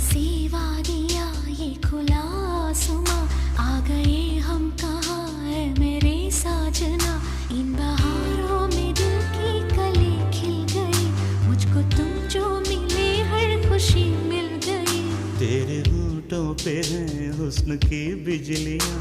से वादिया ये खुला आसमां, आ गए हम कहाँ है मेरे साजना। इन बहारों में दिल की कली खिल गई, मुझको तुम जो मिले हर खुशी मिल गई। तेरे होठों पे है हुस्न की बिजलियाँ।